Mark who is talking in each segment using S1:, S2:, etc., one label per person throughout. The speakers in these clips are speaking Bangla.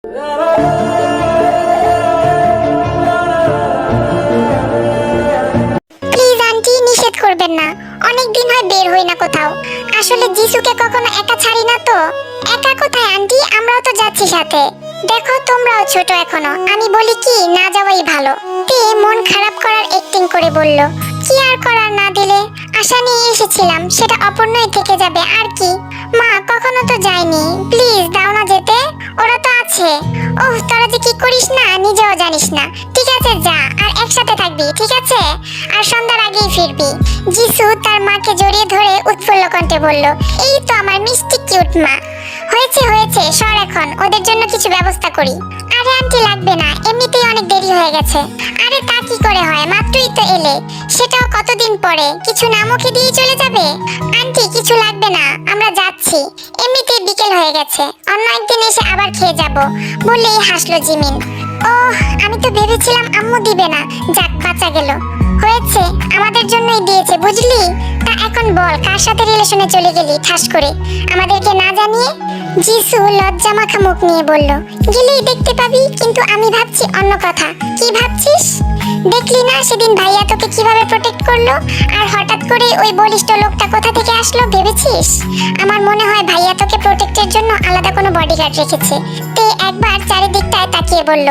S1: প্লিজ আন্টি, নিষেধ করবেন না। অনেক দিন হয় বের হই না কোথাও। আসলে জিসুকে কখনো একা ছাড়ি না তো। একা কোথায় আন্টি, আমরাও তো যাচ্ছি সাথে। দেখো তোমরাও ছোট এখনো, আমি বলি কি না যাওয়াই ভালো। তে মন খারাপ করার অ্যাক্টিং করে বলল, কি আর করার, না দিলে আশা নিয়ে এসেছিলাম, সেটা অপূর্ণই থেকে যাবে আর কি। মা কখনো তো যায়নি, প্লিজ দাও না যেতে, ওরা তো আছে। ওহ তোরা যে কি করিস না নিজেও জানিস না। ঠিক আছে যা, আর একসাথে থাকবি ঠিক আছে, আর সন্ধ্যার আগেই ফিরবি। জিসু তার মাকে জড়িয়ে ধরে উৎফুল্ল কণ্ঠে বলল, এই তো আমার মিষ্টি কিউট মা। হয়েছে হয়েছে, সর এখন, ওদের জন্য কিছু ব্যবস্থা করি। আরে আন্টি লাগবে না, এমনিতেই অনেক দেরি হয়ে গেছে। আরে তা কি করে হয়, মাত্রই তো এলে, সেটাও কতদিন পরে, কিছু না মুখে দিয়ে চলে যাবে। আন্টি কিছু লাগবে না, আমরা যাচ্ছি, এমনিতেই বিকেল হয়ে গেছে, অন্য একদিন এসে আবার খেয়ে যাব বলেই হাসলো জিমিন। ওহ আমি তো ভেবেছিলাম আম্মু দিবে না, যাক বাঁচা গেল। হয়েছে, আমাদের জন্যই দিয়েছে বুঝলি। তা এখন বল, কার সাথে রিলেশনে চলে গেলি ঠাস করে, আমাদেরকে না জানিয়ে? জিসু লজ্জা মাখা মুখ নিয়ে বলল, গেলেই দেখতে পাবি, কিন্তু আমি ভাবছি অন্য কথা। কি ভাবছিস? দেখলি না সেদিন ভাইয়া তোকে কিভাবে প্রোটেক্ট করলো, আর হঠাৎ করে ওই বলিষ্ঠ লোকটা কোথা থেকে আসলো ভেবেছিস? আমার মনে হয় ভাইয়া তোকে প্রোটেক্টের জন্য আলাদা কোনো বডিগার্ড রেখেছে। তে একবার চারিদিকটায় তাকিয়ে বলল,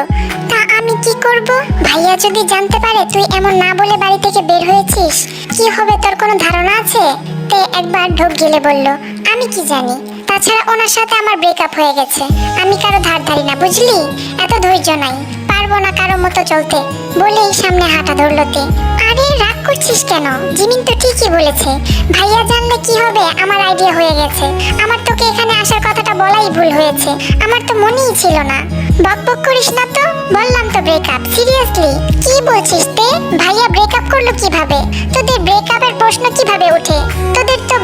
S1: তা আমি কি করব? ভাইয়া যদি জানতে পারে তুই এমন না বলে বাড়ি থেকে বের হয়েছিস, কি হবে তোর কোনো ধারণা আছে? তে একবার ঢোক গিলে বলল, আমি কি জানি, তাছাড়া ওনার সাথে আমার ব্রেকআপ হয়ে গেছে, আমি কারো ধার ধারি না বুঝলি, এত ধৈর্য নাই, পারবো না কারো মতো চলতে বলেই সামনে হাঁটা ধরল তে। আরে রাগ করছিস কেন, জিমিন তো ঠিকই বলেছে, ভাইয়া জানলে কি হবে, আমার আইডিয়া হয়ে গেছে, আমার তোকে এখানে আসার কথাটা বলাই ভুল হয়েছে, আমার তো মনেই ছিল না। বকবক করিস না তো, বললাম তো ব্রেকআপ, সিরিয়াসলি। কি বলছিস তে, ভাইয়া ব্রেকআপ করলো কিভাবে? তোদের ব্রেকআপের প্রশ্ন কিভাবে ওঠে? তোদের তো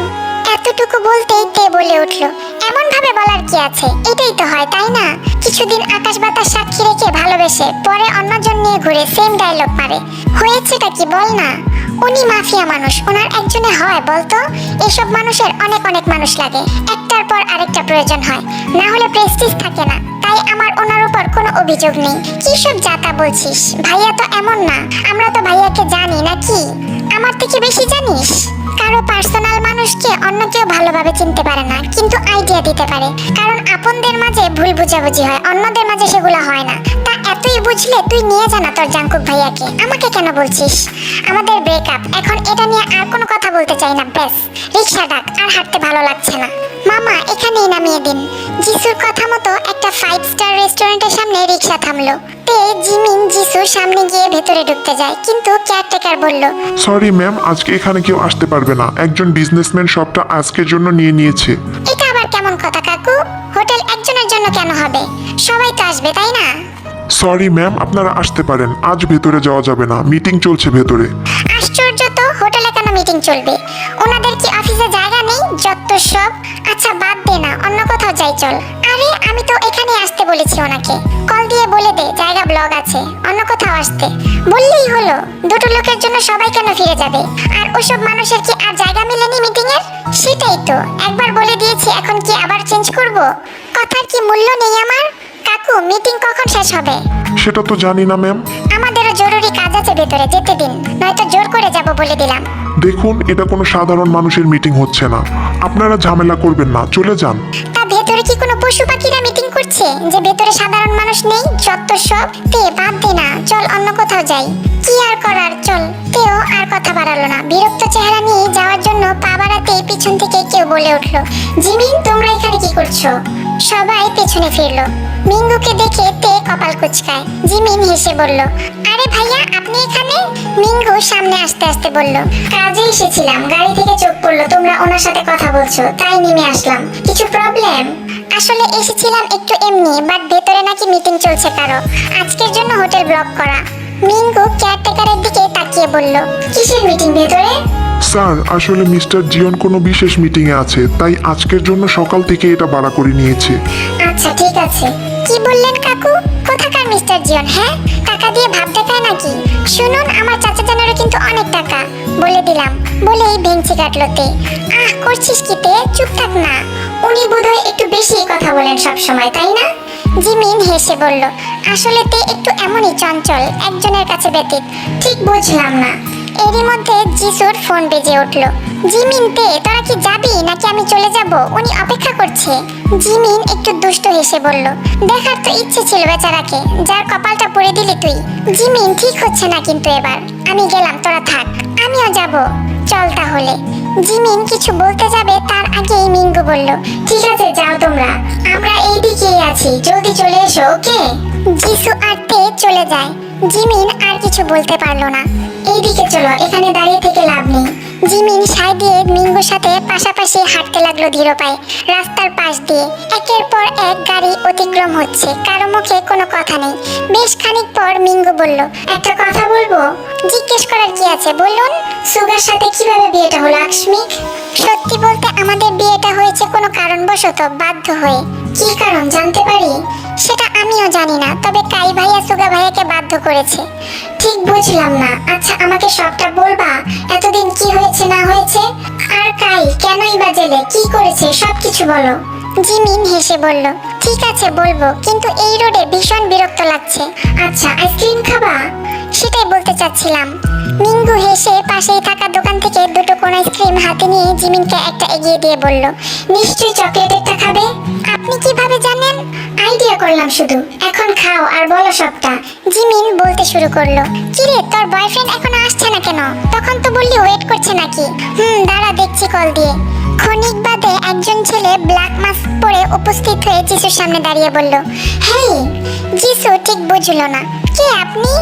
S1: এতটুকু বলতেই তে বলে উঠলো, এমন ভাবে বলার কি আছে, এটাই তো হয় তাই না? কিছুদিন আকাশ বাতাস সাক্ষী রেখে ভালোবেসে পরে অন্যজন নিয়ে ঘুরে সেম ডায়লগ মারে, হয়েছেটা কি বল না? উনি মাফিয়া মানুষ, ওনার একজনে হয় বলতো? এসব মানুষের অনেক অনেক মানুষ লাগে, একটার পর আরেকটা প্রয়োজন হয়, না হলে প্রেস্টিজ থাকে না। তাই আমার ওনার উপর কোনো অভিযোগ নেই। কি সব যাতা বলছিস, ভাইয়া তো এমন না, আমরা তো ভাইয়াকে জানি নাকি? আমার থেকে বেশি জানিস? কারো পার্সোনাল মানুষকে অন্য কেউ ভালোভাবে চিনতে পারে না, কিন্তু আইডিয়া দিতে পারে, কারণ আপনদের মাঝে ভুল বুঝাবুঝি হয়, অন্যদের মাঝে সেগুলো হয় না। তা এতই বুঝলে তুই নিয়ে জানা তোর জাঙ্কুক ভাইয়াকে, আমাকে কেন বলছিস? আমাদের ব্রেকআপ, এখন এটা নিয়ে আর কোনো কথা বলতে চাই না, ব্যাস। রিক্সা ডাক, আর হাঁটতে ভালো লাগছে না। মামা এখানেই নামিয়ে দিন। জিসুর কথা মতো একটা 5 স্টার রেস্টুরেন্টের সামনে রিক্সা থামলো। তে জিমিন জিসুর সামনে গিয়ে ভেতরে ঢুকতে যায়, কিন্তু কেয়ারটেকার বলল,
S2: সরি ম্যাম, আজকে এখানে কেউ আসতে পারবে না, একজন বিজনেসম্যান শপটা আজকের জন্য নিয়ে নিয়েছে।
S1: এটা আবার কেমন কথা কাকু? হোটেল একজনের জন্য কেন হবে? সবাই তো আসবে তাই না?
S2: সরি ম্যাম, আপনারা আসতে পারেন, আজ ভেতরে যাওয়া যাবে না, মিটিং চলছে ভেতরে।
S1: আশ্চর্য তো, হোটেলে কেন মিটিং চলবে? ওনাদের কি অফিসে জায়গা নেই? যত সব। আচ্ছা বাদ দে না, অন্য কোথাও যাই চল। আরে আমি তো এখানে আসতে বলেছি ওনাকে, কল দিয়ে বলে দে জায়গা ব্লক আছে, অন্য কোথাও আসতে বললেই হলো। দুটো লোকের জন্য সবাই কেন ফিরে যাবে? আর ওসব মানুষের কি আর জায়গা মেলেনি মিটিং এর? সেটাই তো, একবার বলে দিয়েছি, এখন কি আবার চেঞ্জ করব? কথার কি মূল্য নেই আমার? কাকু মিটিং কখন শেষ হবে?
S2: সেটা তো জানি না ম্যাম।
S1: আমাদেরও জরুরি কাজ আছে ভেতরে, যেতে দিন, নয়তো জোর করে যাব বলে দিলাম।
S2: দেখুন, এটা কোনো সাধারণ মানুষের মিটিং হচ্ছে না, আপনারা ঝামেলা করবেন না, চলে যান।
S1: তা ভেতরে কি কোনো পশু পাখিরা মিটিং করছে যে ভেতরে সাধারণ মানুষ নেই? যত সব। তে বাদ দে না, চল অন্য কোথাও যাই। কি আর করার, চল। তেও আর কথা বাড়ালো না, বিরক্ত চেহারা নিয়ে যাওয়ার জন্য পা বাড়াতেই পিছন থেকে কেউ বলে উঠলো, জিমিন তোমরা এখানে কি করছো? সবাই পেছনে ফিরলো। মিঙ্গুকে দেখে তে কপাল কুঁচকায়। জিমিন হেসে বলল, আরে ভাইয়া আপনি এখানে? মিঙ্গু সামনে আসতে আসতে বলল, কাজে এসেছিলাম, গাড়ি থেকে চোখ পড়লো তোমরা ওনার সাথে কথা বলছো, তাই নেমে আসলাম। কিছু প্রবলেম? আসলে এসেছিলাম একটু এমনি, বাট ভেতরে নাকি মিটিং চলছে কারো, আজকের জন্য হোটেল ব্লক করা। মিঙ্গু কেয়ারটেকারের দিকে তাকিয়ে বলল, কিসের মিটিং ভেতরে?
S2: স্যার, আসলে মিস্টার জিয়ন কোনো বিশেষ মিটিংয়ে আছে, তাই আজকের জন্য সকাল থেকে এটা ভাড়া করে নিয়েছে।
S1: আচ্ছা ঠিক আছে। কি বললেন কাকু? কোথাকার মিস্টার জিয়ন? হ্যাঁ, টাকা দিয়ে ভাব দেখায় নাকি? শুনুন, আমার চাচা জানেরও কিন্তু অনেক টাকা, বলে দিলাম বলেই ভেঙচি কাটলো তে। করছিস কি তে, চুপ থাক না। উনি বোধহয় একটু বেশি কথা বলেন সব সময়, তাই না? জিমিন হেসে বলল, আসলে তে একটু এমনই চঞ্চল, একজনের কাছে ব্যতীত। ঠিক বুঝলাম না। এরই মধ্যে জিসুর ফোন বেজে উঠল। জিমিন, তে তোরা কি যাবি নাকি আমি চলে যাব? উনি অপেক্ষা করছে। জিমিন একটু দুষ্ট হেসে বলল, দেখার তো ইচ্ছে ছিল বেচারাকে, যার কপালটা পড়ে দিলি তুই। জিমিন, ঠিক হচ্ছে না কিন্তু এবার। আমি গেলাম, তোরা থাক। আমিও যাব। চল তাহলে। জিমিন কিছু বলতে যাবে তার আগেই মিঙ্গু বলল, ঠিক আছে যাও তোমরা, আমরা এইদিকেই আছি, জলদি চলে এসো, ওকে? জিসু আর তে চলে যায়। জিমিন আর কিছু বলতে পারলো না। এইদিকে চলো, এখানে দাঁড়িয়ে থেকে লাভ নেই। জিমিন সাই দিয়ে মিঙ্গুর সাথে পাশাপাশি হাঁটতে লাগলো ধীর পায়ে রাস্তার পাশ দিয়ে। একের পর এক গাড়ি অতিক্রম হচ্ছে, কারো মুখে কোনো কথা নেই। বেশ খানিক পর মিঙ্গু বলল, একটা কথা বলবো? জিজ্ঞেস করার কি আছে, বলুন। সুগার সাথে কিভাবে বিয়েটা হলো আকস্মিক? সত্যি বলতে আমাদের বিয়েটা হয়েছে কোনো কারণবশত, বাধ্য হয়ে। কি কারণ জানতে পারি? সেটা আমিও জানি না, তবে কাই ভাইয়া সুগা ভাইয়াকে বাধ্য করেছে। ঠিক বুঝলাম না। আচ্ছা আমাকে সবটা বলবা, এতদিন কি হয়েছে না হয়েছে? আর কাই কেনই বা জেলে, কি করেছে সবকিছু বলো। জিমিন হেসে বলল, ঠিক আছে বলবো, কিন্তু এই রোডে ভীষণ বিরক্ত লাগছে। আচ্ছা আইসক্রিম খাবা? সেটাই বলতে চাচ্ছিলাম। মিঙ্গু হেসে পাশেই থাকা দোকান থেকে দুটো কোন আইসক্রিম হাতে নিয়ে জিমিনকে একটা এগিয়ে দিয়ে বলল, নিশ্চয়ই চকলেটেরটা খাবে। আপনি কিভাবে জানেন? আইডিয়া করলাম শুধু। এখন খাও আর বলো সবটা। জিমিন বলতে শুরু করলো, কিরে তোর বয়ফ্রেন্ড এখনো আসছে না কেন? তখন তো বললি ওয়েট করছে নাকি? দাঁড়া দেখছি কল দিয়ে। ক্ষণিক বাদে একজন ছেলে ব্ল্যাক মাস্ক পরে উপস্থিত হয়ে যিশুর সামনে দাঁড়িয়ে বলল, হেই। যিশু ঠিক বুঝলো না, কে আপনি?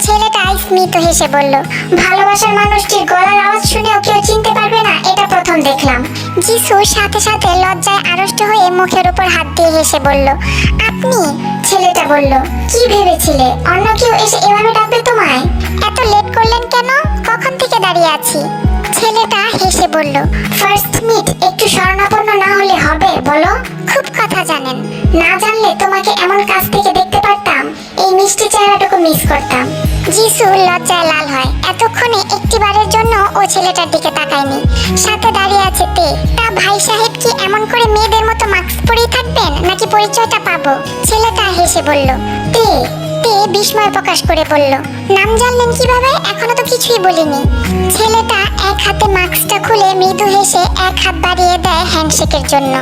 S1: ছেলেটা স্মিত হেসে বলল, ভালোবাসার মানুষটির গলার আওয়াজ শুনেও কেউ চিনতে পারবে না, এটা প্রথম দেখলাম। যিশু সাথে সাথে লজ্জায় আড়ষ্ট হয়ে মুখের উপর হাত দিয়ে হেসে বলল, আপনি? ছেলেটা বলল, কি ভেবেছিলে অন্য কেউ এসে এভাবে ডাকবে তোমায়? এত লেট করলেন কেন? কখন থেকে দাঁড়িয়ে আছি। ছেলেটা হেসে বলল, ফার্স্ট মিট একটু শরণাপন্ন না হলে হবে বলো? খুব কথা জানেন। না জানলে তোমাকে এমন কাছ থেকে দেখতে পারতাম, এই মিষ্টি চেহারাটুকু মিস করতাম। যিশু লজ্জায় লাল হয়। এতক্ষণে একটিবারের জন্য ও ছেলেটার দিকে তাকায়নি। সাথে দাঁড়িয়ে আছে তে। তা ভাই সাহেব কি এমন করে মেয়েদের মতো মাস্ক পরেই থাকবেন নাকি পরিচয়টা পাবো? ছেলেটা হেসে বলল, তে। তে বিস্ময় প্রকাশ করে বলল, নাম জানলেন কিভাবে? এখনো তো কিছুই বলিনি। ছেলেটা এক হাতে মাস্কটা খুলে মৃদু হেসে এক হাত বাড়িয়ে দেয় হ্যান্ডশেকের জন্য।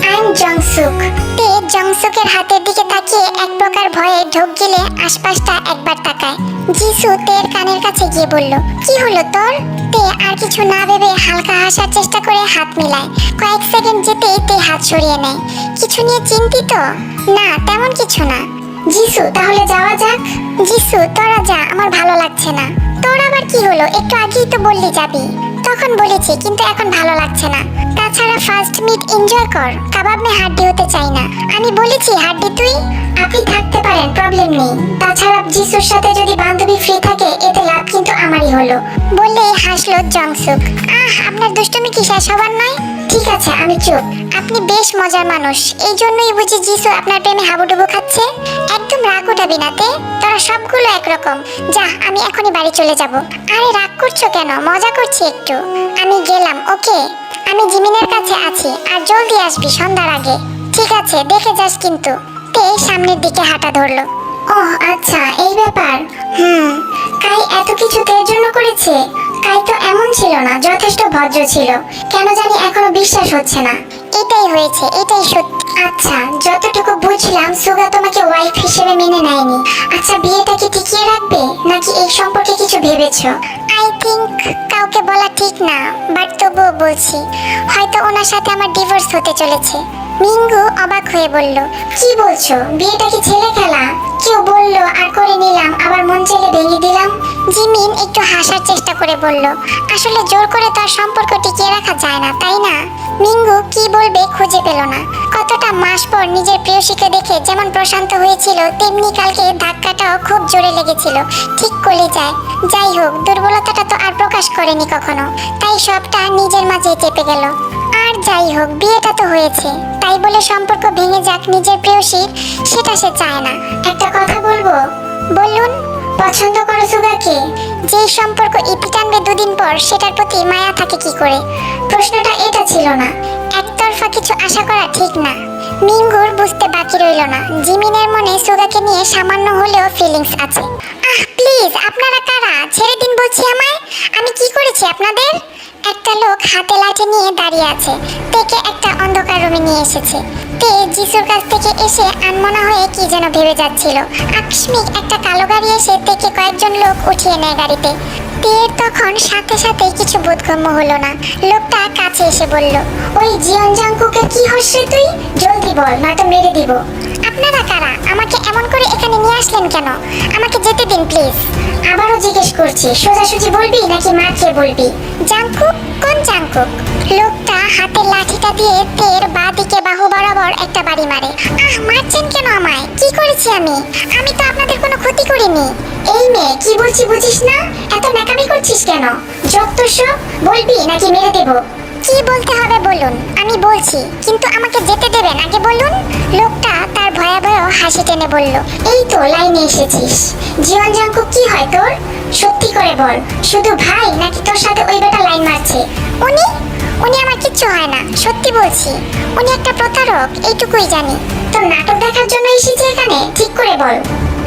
S1: I am Jongsuk. তে জংসুকের হাতের দিকে তাকিয়ে এক প্রকার ভয়ে ঢোক গিলে আশপাশটা একবার তাকায়। যিশু তের কানের কাছে গিয়ে বলল, কি হলো তোর? তে আর কিছু না ভেবে হালকা হাসার চেষ্টা করে হাত মিলায়। কয়েক সেকেন্ড যেতেই তে হাত সরিয়ে নেয়। কিছু নিয়ে চিন্তিত? না তেমন কিছু না। যিশু তাহলে যাওয়া যাক। যিশু তোরা যা, আমার ভালো লাগছে না। তোর আবার কি হলো? একটু আগেই তো বললি যাবি। তখন বলেছি, কিন্তু এখন ভালো লাগছে না। তাছাড়া ফার্স্ট মিট এনজয় কর, কাবাব মে হাড্ডি হতে চাই না। আমি বলেছি হাড্ডি তুই। আপনি থাকতে পারেন, প্রবলেম নেই। তাছাড়া যিশুর সাথে যদি বান্ধবী ফ্রি থাকে এতে লাভ কিন্তু আমারই হলো। বলে হাসলো জংসুক। আপনার দুষ্টুমি কি শেষ হবার নয়? ঠিক আছে আমি চুপ। আপনি বেশ মজার মানুষ, এই জন্যই বুঝি যিশু আপনার প্রেমে হাবুডুবু খাচ্ছে। একদম রাগ উঠাবি না তে, তোরা সবগুলো একরকম। যা, আমি এখনই বাড়ি চলে যাব। আরে রাগ করছো কেন? মজা করছি একটু। আমি গেলাম, ওকে? আমি জিমিনের কাছে আছি, আর জলদি আসবি সন্ধ্যার আগে। ঠিক আছে, দেখে যাস কিন্তু। তে সামনের দিকে হাঁটা ধরলো। ওহ আচ্ছা, এই ব্যাপার। কাই এত কিছু তের জন্য করেছে? কাই তো এমন ছিল না, যথেষ্ট ভদ্র ছিল। কেন জানি এখনো বিশ্বাস হচ্ছে না। এটাই হয়েছে, এটাই সত্যি। আচ্ছা, যতটুকু বুঝলাম সুগা তোমাকে ওয়াইফ হিসেবে মেনে নেয়নি। আচ্ছা, বিয়েটা কি টিকিয়ে রাখবে নাকি এই সম্পর্কে কিছু ভেবেছো? আই থিংক কাউকে বলা ঠিক না, বাট তবুও বলছি, হয়তো ওনার সাথে আমার ডিভোর্স হতে চলেছে। মিঙ্গু অবাক হয়ে বলল, কি বলছো? বিয়েটা কি ছেলে খেলা? কেউ বললো আর করে নিলাম, আবার মন চাইলে ভেঙে দিলাম। জিমিন একটু হাসার চেষ্টা করে বলল, আসলে জোর করে তার সম্পর্ক টিকিয়ে রাখা যায় না, তাই না? মিঙ্গু কি বলবে খুঁজে পেল না। কতটা মাস পর নিজের প্রেয়সীকে দেখে যেমন প্রশান্ত হয়েছিল, তেমনি কালকে ধাক্কাটাও খুব জোরে লেগেছিল, ঠিক কলিজায়। যাই হোক, দুর্বলতাটা তো আর প্রকাশ করেনি কখনো, তাই সবটা নিজের মাঝে চেপে গেল। আর যাই হোক, বিয়েটা তো হয়েছে, তাই বলে সম্পর্ক ভেঙে যাক নিজের প্রেয়সীর, সেটা সে চায় না। একটা কথা বলবো? বলুন। পছন্দ করো সুগাকে? যেই সম্পর্ক ইতি টানবে দুদিন পর, সেটার প্রতি মায়া থাকে কি করে? প্রশ্নটা এটা ছিল না। একতরফা কিছু আশা করা ঠিক না। মিঙ্গুর বুঝতে বাকি রইল না জিমিনের মনে সুগাকে নিয়ে সামান্য হলেও ফিলিংস আছে। প্লিজ আপনারা কারা? ছেড়ে দিন বলছি আমায়। আমি কি করেছি আপনাদের? একটা লোক হাতে লাঠি নিয়ে দাঁড়িয়ে আছে। তেকে একটা অন্ধকার রুমে নিয়ে এসেছে। তে যিশুর কাছ থেকে এসে আনমনা হয়ে কি যেন ভেবে যাচ্ছিল। আকস্মিক একটা কালো গাড়ি এসে তেকে কয়েকজন লোক উঠিয়ে নেয় গাড়িতে। তের তখন সাথে সাথে কিছু বোধগম্য হলো না। লোকটা কাছে এসে বলল, ওই জিয়ন জাংকুকে কি হচ্ছে তুই? জলদি বল, নয়তো মেরে দিব। আপনারা কারা? আমাকে এমন করে এখানে নিয়ে আসলেন কেন? আমাকে যেতে দিন প্লিজ। আবারও জিজ্ঞেস করছি, সোজাসুজি বলবি নাকি মার খেয়ে বলবি? জাংকুক? কোন জাংকুক? লোকটা হাতের লাঠিটা দিয়ে তের বাঁ দিকে বাহু বরাবর একটা বাড়ি মারে। মারছেন কেন আমায়? কি করেছি আমি? আমি তো আপনাদের কোনো ক্ষতি করিনি। এই মেয়ে, কি বলছি বুঝিস না? এত ন্যাকামি করছিস কেন? যত সব, বলবি নাকি মেরে দেব? কি বলতে হবে বলুন, আমি বলছি, কিন্তু আমাকে যেতে দেবেন আগে বলুন। লোকটা তার ভয়াবহ হাসি টেনে বলল, এই তো লাইনে এসেছিস। জিয়ন জাংকুক কি হয় তোর? সত্যি করে বল, শুধু ভাই নাকি তোর সাথে ওই বেটা লাইন মারছে? উনি উনি আমার কিচ্ছু হয় না, সত্যি বলছি। উনি একটা প্রতারক, এইটুকুই জানি। তোর নাটক দেখার জন্য এসেছি এখানে? ঠিক করে বল।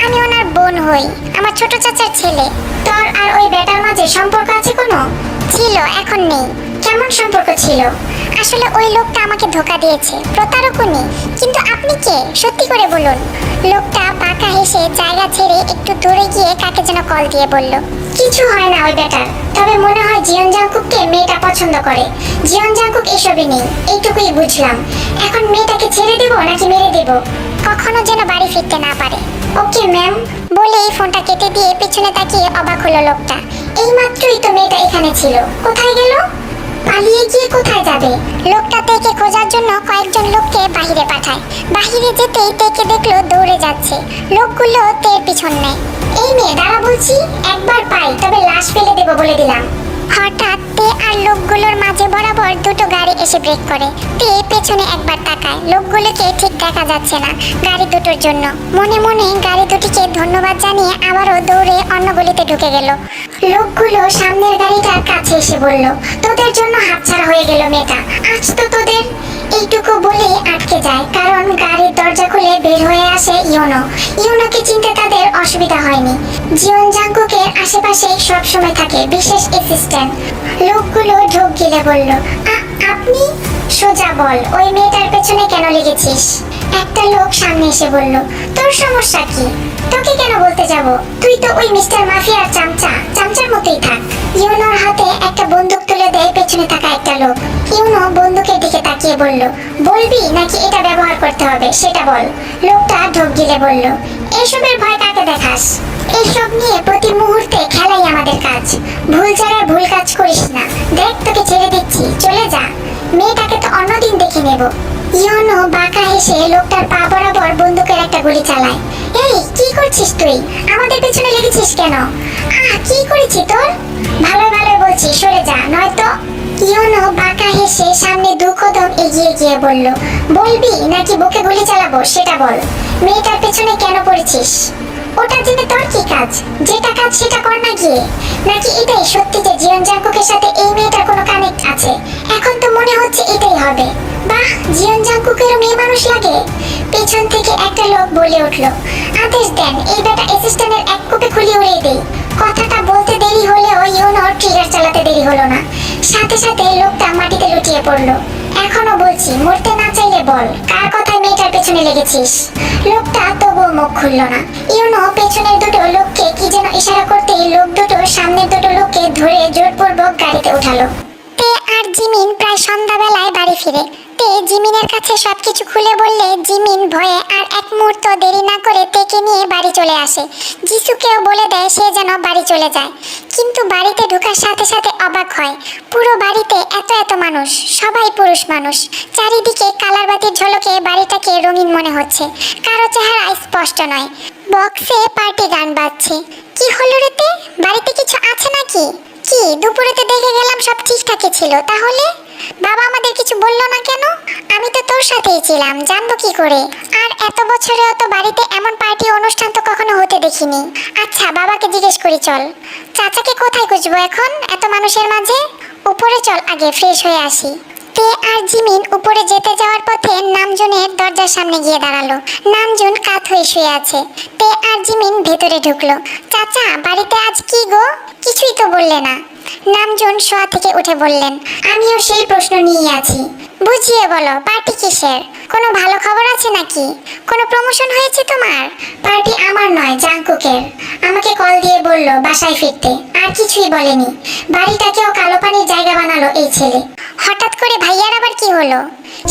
S1: আমি ওনার বোন হই, আমার ছোট চাচার ছেলে। তোর আর ওই বেটার মাঝে সম্পর্ক আছে কোনো? ছিল, এখন নেই। কেমন সম্পর্ক ছিল? আসলে ওই লোকটা আমাকে ধোকা দিয়েছে, প্রতারক উনি। কিন্তু আপনি কে? সত্যি করে বলুন। লোকটা বাঁকা হেসে জায়গা ছেড়ে একটু দূরে গিয়ে কাকে যেন কল দিয়ে বলল, কিছু হয় না ওই বেটার, তবে মনে হয় জিয়ন জাংকুককে মেয়েটা পছন্দ করে। জিয়ন জাংকুক এসবই নেই, এইটুকুই বুঝলাম। এখন মেয়েটাকে ছেড়ে দেব নাকি মেরে দেব? কখনো যেন বাড়ি ফিরতে না পারে। Okay ma'am. বলেই ফোনটা কেটে দিয়ে পিছনে তাকিয়ে অবাক হলো লোকটা। এইমাত্রই তো মেয়েটা এখানে ছিল, কোথায় গেল? পালিয়ে গিয়ে কোথায় যাবে? লোকটা তেকে খোঁজার জন্য কয়েকজন লোককে বাহিরে পাঠায়। বাহিরে যেতেই তেকে দেখলো দৌড়ে যাচ্ছে। লোকগুলো তের পিছন নেয়। এই মেয়ে দাঁড়া বলছি, একবার পাই তবে লাশ ফেলে দেবো বলে দিলাম। হঠাৎ তে আর লোকগুলোর মাঝে বরাবর দুটো গাড়ি এসে ব্রেক করে। তে পেছনে একবার তাকায়, লোকগুলোকে ঠিক দেখা যাচ্ছে না গাড়ি দুটোর জন্য। মনে মনে গাড়ি দুটিকে ধন্যবাদ জানিয়ে আবারও দৌড়ে অন্য গলিতে ঢুকে গেল। লোকগুলো সামনের গাড়িটার কাছে এসে বলল, তোদের জন্য হাতছাড়া হয়ে গেল মেয়েটা, আজ তো তোদের। এইটুকু বলেই আটকে যায়, কারণ গাড়ির দরজা খুলে বের হয়ে আসে ইয়োনো। ইয়োনোকে চিনতে তাদের অসুবিধা হয়নি। জিয়ন জাংকুকের আশেপাশে সবসময় থাকে বিশেষ অ্যাসিস্ট্যান্ট। লোকগুলো ঢোক গিলে বলল, আপনি? সোজা বল, ওই মেয়েটার পেছনে কেন লেগেছিস? একটা লোক সামনে এসে বলল, তোর সমস্যা কি? তোকে কেন বলতে যাব? তুই তো ওই মিস্টার মাফিয়ার চামচার মতোই থাক। ইউনোর হাতে একটা বন্দুক তুলে দেয় পেছনে থাকা একটা লোক। ইউনো বন্দুকের দিকে তাকিয়ে বলল, বলবি নাকি এটা ব্যবহার করতে হবে সেটা বল। লোকটা ঢোক গিলে বলল, এসবের ভয় কাকে দেখাস? এসব নিয়ে প্রতি মুহূর্তে খেলাই আমাদের কাজ। ভুল জায়গায় ভুল কাজ করিস না। দেখ, তোকে ছেড়ে দিচ্ছি, চলে যা। মেয়েটাকে তো অন্যদিন দেখে নেব। ইয়োনো বাঁকা হেসে লোকটার পা বরাবর বন্দুকের একটা গুলি চালায়। এই, কি করছিস তুই? আমাদের পেছনে লেগেছিস কেন? কি করেছি তোর? ভালো ভালো বলছি, সরে যা, নয়তো। ইয়োনো বাঁকা হেসে সামনে দু কদম এগিয়ে গিয়ে বলল, বলবি নাকি বুকে গুলি চালাবো সেটা বল। মেয়েটার পেছনে কেন পড়েছিস? ওটা জেনে তোর কি কাজ? যেটা কাজ সেটা কর না গিয়ে। নাকি এটাই সত্যি যে জিয়ন জাংকুকের সাথে এই মেয়েটার কোনো কানেক্ট আছে? এখন তো মনে হচ্ছে এটাই হবে। বাহ, জিয়ন জাংকুকের মেয়ে মানুষ লাগে। পেছন থেকে একটা লোক বলে উঠল, আদেশ দেন এই বেটা অ্যাসিস্ট্যান্টের এক কোপে খুলি উড়িয়ে দেই। কথাটা বলতে দেরি হলেও ইউনোর ট্রিগার চালাতে দেরি হলো না। সাথে সাথে লোকটা মাটিতে লুটিয়ে পড়লো। এখনো বলছি, মরতে না চাইলে বল, কার কথায় মেয়েটার পেছনে লেগেছিস? লোকটা তবুও মুখ খুলল না। ইউনো পেছনের দুটো লোককে কি যেন ইশারা করতেই লোক দুটো সামনের দুটো লোককে ধরে জোরপূর্বক গাড়িতে উঠালো। তে আর জিমিন প্রায় সন্ধ্যাবেলায় বাড়ি ফিরে। তে জিমিনের কাছে সবকিছু খুলে বললে জিমিন ভয়ে আর এক মুহূর্ত দেরি না করে তেকে নিয়ে বাড়ি চলে আসে। যিশুকেও বলে দেয় সে যেন বাড়ি চলে যায়। কিন্তু বাড়িতে ঢোকার সাথে সাথে অবাক হয়, পুরো বাড়িতে এত এত মানুষ, সবাই পুরুষ মানুষ। চারিদিকে কালার বাতির ঝলকে বাড়িটাকে রঙিন মনে হচ্ছে। কারো চেহারা স্পষ্ট নয়। বক্সে পার্টি গান বাজছে। কি হলো রে তে? বাড়িতে কিছু আছে নাকি? কি দুপুরেতে দেখে গেলাম সব ঠিকঠাকই ছিল, তাহলে বাবা আমাদের কিছু বললো না কেন? আমি তো তোর সাথেই ছিলাম, জানবো কি করে? আর এত বছরেও তো বাড়িতে এমন পার্টি অনুষ্ঠান তো কখনো হতে দেখিনি। আচ্ছা, বাবাকে জিজ্ঞেস করি চল। চাচাকে কোথায় খুঁজবো এখন এত মানুষের মাঝে? উপরে চল, আগে ফ্রেশ হয়ে আসি। তে আর জিমিন উপরে যেতে যাওয়ার পথে নামজনের দরজার সামনে গিয়ে দাঁড়ালো। নামজুন কাত হয়ে শুয়ে আছে। তে আর জিমিন ভেতরে ঢুকলো। চাচা, বাড়িতে আজ কি গো? কিছুই তো বললে না। নামজুন শোয়া থেকে উঠে বললেন, আমিও সেই প্রশ্ন নিয়ে আছি। বুঝিয়ে বলো, পার্টি কিসের? কোনো ভালো খবর আছে নাকি? কোনো প্রমোশন হয়েছে তোমার? পার্টি আমার নয়, জাংকুকের। আমাকে কল দিয়ে বলল বাসায় ফিরতে, আর কিছুই বলেনি। বাড়িটাকেও কালো পানির জায়গা বানালো এই ছেলে। হঠাৎ করে ভাইয়ার আবার কি হলো?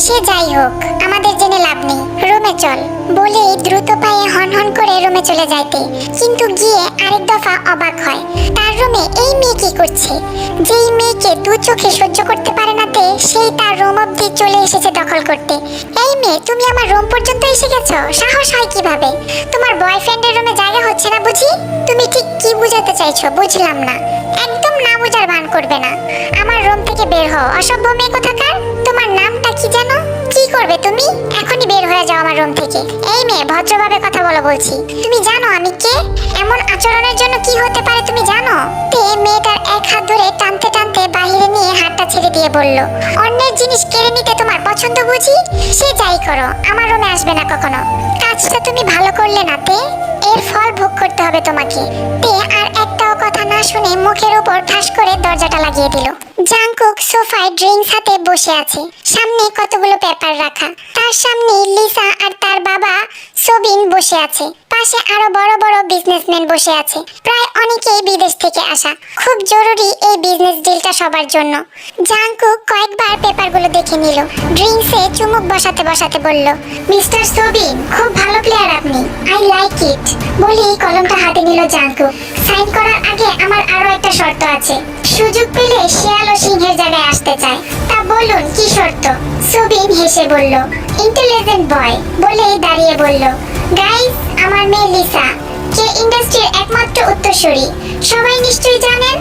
S1: সে যাই হোক, আমাদের জেনে লাভ নেই, রুমে চল। বলেই দ্রুত পায়ে হনহন করে রুমে চলে যাইতে, কিন্তু গিয়ে আরেক দফা অবাক হয়। তার রুমে এই মেয়ে কি করছে? যেই মেয়েকে দু চোখে সহ্য করতে পারে না তে, সেই তার রুম অব্দি চলে এসেছে দখল করতে। এই মেয়ে, তুমি আমার রুম পর্যন্ত এসে গেছো? সাহস হয় কিভাবে? তোমার বয়ফ্রেন্ডের রুমে জায়গা হচ্ছে না বুঝি? তুমি ঠিক কি বুঝাতে চাইছো বুঝলাম না। একদম না বুঝার ভান করবে না। আমার রুম থেকে বের হও, অসভ্য মেয়ে কোথাকার। তোমার নামটা কি জানো? কি করবে তুমি? এখনই বের হয়ে যাও আমার রুম থেকে। এই মেয়ে, ভদ্রভাবে কথা বলো বলছি। তুমি জানো আমি কে? এমন আচরণের জন্য কি হতে পারে তুমি জানো? তে মেয়েটার এক হাত ধরে টানতে টানতে বাহিরে নিয়ে হাতটা ছেড়ে দিয়ে বলল, অন্যের জিনিস কেড়ে নিতে তোমার পছন্দ বুঝি? সে যাই করো, আমার রুমে আসবে না কখনো। কাজটা তুমি ভালো করলে না তে, এর ফল ভোগ করতে হবে তোমাকে। তে আর একটাও কথা না শুনে মুখের উপর ঠাস করে দরজাটা লাগিয়ে দিল। জাংকুক সোফায় ড্রিঙ্কস হাতে বসে আছে, সামনে কতগুলো পেপার রাখা। তার সামনে লিসা আর তার বাবা সোবিন বসে আছে। পাশে আরো বড় বড় বিজনেসম্যান বসে আছে, প্রায় অনেকেই বিদেশ থেকে আসা। খুব জরুরি এই বিজনেস ডিলটা সবার জন্য। জাংকুক কয়েকবার পেপারগুলো দেখে নিল, ড্রিঙ্কসে চুমুক বসাতে বসাতে বলল, মিস্টার সোবিন, খুব ভালো প্লেয়ার আপনি, আই লাইক ইট। বলেই কলমটা হাতে নিল জাংকুক। সাইন করার আগে আমার আরো একটা শর্ত আছে। সুযোগ পেলে শিয়াল ও সিংহের জায়গায় আসতে চায়। তা বলুন কি শর্ত? সোবিন হেসে বলল, ইন্টেলিজেন্ট বয়। বলেই দাঁড়িয়ে বলল, গাইস, আমার মেয়ে লিসা, কে ইন্ডাস্ট্রির একমাত্র উত্তরসূরি। সবাই নিশ্চয়ই জানেন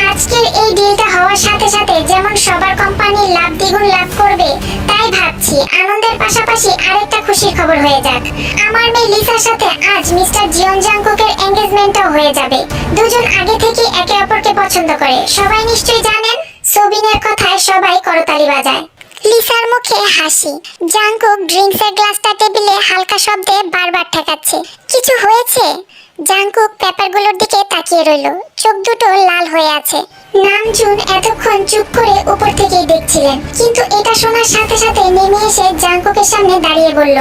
S1: আজকের এই ডিলটা হওয়ার সাথে সাথে যেমন সবার কোম্পানি লাভ দ্বিগুণ লাভ করবে, তাই ভাবছি আনন্দের পাশাপাশি আরেকটা খুশির খবর হয়ে যাক। আমার মেয়ে লিসার সাথে আজ মিস্টার জিয়ন জাংকুকের এনগেজমেন্টও হয়ে যাবে। দুজন আগে থেকে একে অপরকে পছন্দ করে, সবাই নিশ্চয়ই জানেন। সোবিনের কথায় সবাই করতালি বাজায়। লিসার মুখে হাসি। জাংকুক ড্রিঙ্কসের গ্লাসটা টেবিলে হালকা শব্দে বারবার ঠেকাচ্ছে। কিছু হয়েছে? জাংকুক পেপারগুলোর দিকে তাকিয়ে রইল, চোখ দুটো লাল হয়ে আছে। নামজুন এতক্ষণ চুপ করে উপর থেকেই দেখছিলেন, কিন্তু এটা শোনার সাথে সাথে নেমে এসে জাংকুকের সামনে দাঁড়িয়ে বলল,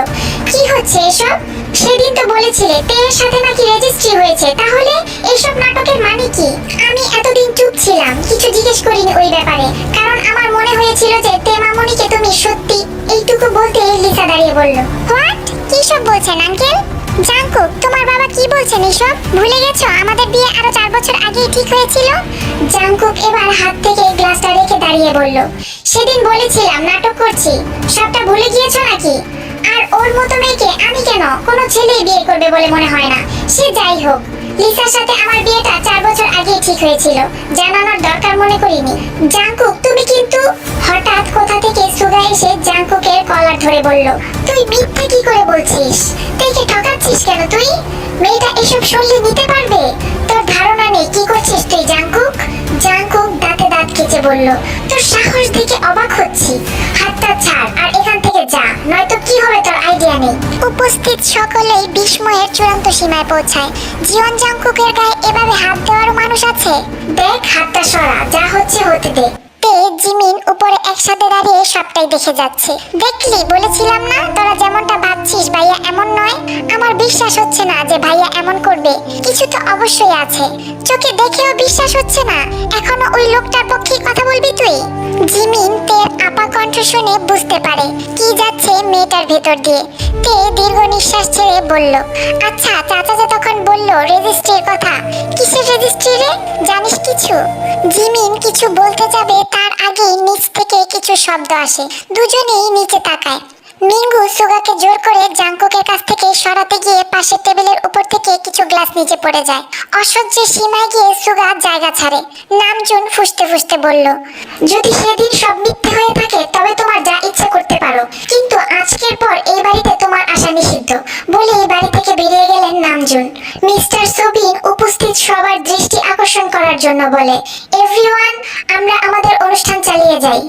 S1: কি হচ্ছে এসব? সেদিন তো বলেছিলে তের সাথে নাকি রেজিস্ট্রি হয়েছে, তাহলে এইসব নাটকের মানে কি? আমি এতদিন চুপ ছিলাম, কিছু জিজ্ঞেস করিনি ওই ব্যাপারে, কারণ আমার মনে হয়েছিল যে তেমামণিকে তুমি সত্যি। এইটুকু বলতে লিসা দাঁড়িয়ে বলল, হোয়াট? কি সব বলছেন আঙ্কেল? জাংকুক, তোমার বাবা কি বলছেন এসব? ভুলে গেছো আমাদের বিয়ে আরো 4 বছর আগেই ঠিক হয়েছিল? জাংকুক এবার হাত থেকে গ্লাসটা রেখে দাঁড়িয়ে বলল, সেদিন বলেছিলাম নাটক করছি, সবটা ভুলে গিয়েছো নাকি? আর ওর মতো মেয়েকে আমি কেন কোনো ছেলেই বিয়ে করবে বলে মনে হয় না। সে যাই হোক, লিসার সাথে আমার বিয়েটা 4 বছর আগেই ঠিক হয়েছিল, জানানোর দরকার মনে করিনি। জাংকুক, তুমি কিন্তু। হঠাৎ কোথা থেকে সুগা এসে জাংকুকের কলার ধরে বলল, তুই মিথ্যে কি করে বলছিস? তেকে ঠকাচ্ছিস কেন তুই? মেয়েটা এসব শুনলে নিতে পারবে? তোর ধারণা নেই কি করছিস তুই জাংকুক। জাংকুক দাঁতে দাঁত কেচে বলল, তোর সাহস দেখে অবাক হচ্ছি। হাতটা ছাড় আর এখান থেকে যা, নয়তো কি হবে তোর আইডিয়া নেই। উপস্থিত সকলেই বিস্ময়ের চূড়ান্ত সীমায় পৌঁছায়। জিয়ন জাংকুকের গায়ে এভাবে হাত দেওয়ারও মানুষ আছে? দেখ, হাতটা সরা, যা হচ্ছে হতে দে। জিমিন উপরে একসাথে দাঁড়িয়ে সবটাই দেখে যাচ্ছে। দেখলি, বলেছিলাম না তোরা যেমনটা ভাবছিস ভাইয়া এমন নয়। আমার বিশ্বাস হচ্ছে না যে ভাইয়া এমন করবে, কিছু তো অবশ্যই আছে। চোখে দেখেও বিশ্বাস হচ্ছে না, এখনো ওই লোকটার পক্ষে কথা বলবি তুই? জিমিন তের আপা কণ্ঠ শুনে বুঝতে পারে কি যাচ্ছে মেয়েটার ভেতর দিয়ে। তে দীর্ঘ নিঃশ্বাস ছেড়ে বলল, আচ্ছা, চাচা যে তখন বলল রেজিস্ট্রির কথা, কিসের রেজিস্ট্রি রে? জানিস কিছু? জিমিন কিছু বলতে যাবে, তার আগেই নিচ থেকে কিছু শব্দ আসে। দুজনেই নিচে তাকায়। মিঙ্গু সুগাকে জোর করে জাংকুকের কাছ থেকে সরাতে গিয়ে পাশের টেবিলের উপর থেকে কিছু গ্লাস নিচে পড়ে যায়। অসহ্যের সীমায় গিয়ে সুগা জায়গা ছাড়ে। নামজুন ফুঁসতে ফুঁসতে বলল, যদি সেদিন সব মিথ্যে হয়ে থাকে তবে তোমার যা ইচ্ছে করতে পারো, কিন্তু আজকের পর এই বাড়িতে তোমার আসা নিষিদ্ধ। বলে এই বাড়ি থেকে বেরিয়ে গেলেন নামজুন। মিস্টার সোবিন উপস্থিত সবার দৃষ্টি আকর্ষণ করার জন্য বলে, এভরিওয়ান, আমরা আমাদের অনুষ্ঠান চালিয়ে যাই।